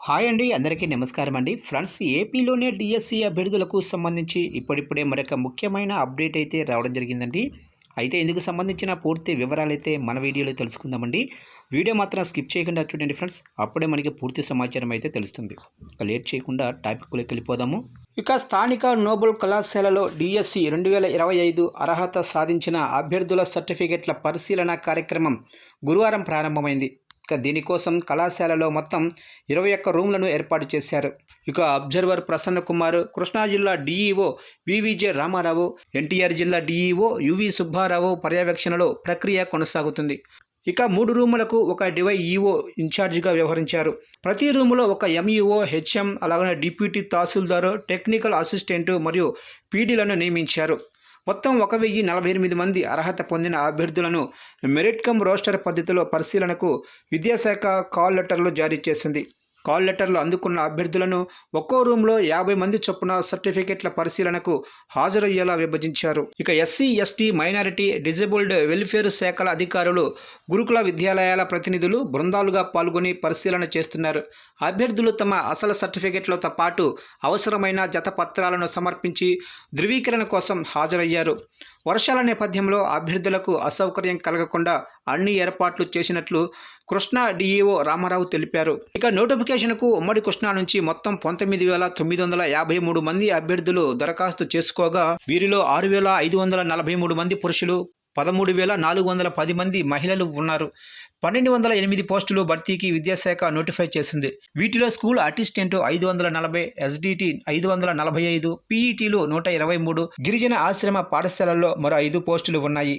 Hi అండి, అందరికీ నమస్కారం అండి. ఫ్రెండ్స్, ఏపీలోనే డిఎస్సి అభ్యర్థులకు సంబంధించి ఇప్పుడిప్పుడే మరొక ముఖ్యమైన అప్డేట్ అయితే రావడం జరిగిందండి. అయితే ఇందుకు సంబంధించిన పూర్తి వివరాలైతే మన వీడియోలో తెలుసుకుందామండి. వీడియో మాత్రం స్కిప్ చేయకుండా చూడండి ఫ్రెండ్స్, అప్పుడే మనకి పూర్తి సమాచారం అయితే తెలుస్తుంది. ఇక లేట్ చేయకుండా టాపిక్లోకి వెళ్ళిపోదాము. ఇక స్థానిక నోబెల్ కళాశాలలో డిఎస్సి 2025 అర్హత సాధించిన అభ్యర్థుల సర్టిఫికెట్ల పరిశీలన కార్యక్రమం గురువారం ప్రారంభమైంది. ఇక దీనికోసం కళాశాలలో మొత్తం 21 రూమ్లను ఏర్పాటు చేశారు. ఇక అబ్జర్వర్ ప్రసన్న కుమార్, కృష్ణా జిల్లా డిఈఓ వివిజే రామారావు, ఎన్టీఆర్ జిల్లా డిఈఓ యువి సుబ్బారావు పర్యవేక్షణలో ప్రక్రియ కొనసాగుతుంది. ఇక 3 రూములకు ఒక డివైఈఓ ఇన్ఛార్జిగా వ్యవహరించారు. ప్రతి రూములో ఒక ఎంఈఓ, హెచ్ఎం, అలాగే డిప్యూటీ తహసీల్దార్, టెక్నికల్ అసిస్టెంట్ మరియు పీడీలను నియమించారు. మొత్తం 1048 మంది అర్హత పొందిన అభ్యర్థులను మెరిట్ కమ్ రోస్టర్ పద్ధతిలో పరిశీలనకు విద్యాశాఖ కాల్ లెటర్లు జారీ చేసింది. కాల్ లెటర్లు అందుకున్న అభ్యర్థులను ఒక్కో రూమ్లో 50 మంది చొప్పున సర్టిఫికెట్ల పరిశీలనకు హాజరయ్యేలా విభజించారు. ఇక SC, ST, minority, disabled welfare శాఖల అధికారులు, గురుకుల విద్యాలయాల ప్రతినిధులు బృందాలుగా పాల్గొని పరిశీలన చేస్తున్నారు. అభ్యర్థులు తమ అసలు సర్టిఫికెట్లతో పాటు అవసరమైన జత పత్రాలను సమర్పించి ధృవీకరణ కోసం హాజరయ్యారు. వర్షాల నేపథ్యంలో అభ్యర్థులకు అసౌకర్యం కలగకుండా అన్ని ఏర్పాట్లు చేసినట్లు కృష్ణా డిఈఓ రామారావు తెలిపారు. ఇక నోటిఫికేషన్కు ఉమ్మడి కృష్ణా నుంచి మొత్తం 19,953 మంది అభ్యర్థులు దరఖాస్తు చేసుకోగా వీరిలో 6,543 మంది పురుషులు, 13,410 మంది మహిళలు ఉన్నారు. 1,208 పోస్టులు భర్తీకి విద్యాశాఖ నోటిఫై చేసింది. వీటిలో స్కూల్ అసిస్టెంట్ 540, ఎస్డిటి 545, పీఈటీలు 123, గిరిజన ఆశ్రమ పాఠశాలల్లో మరో 5 పోస్టులు ఉన్నాయి.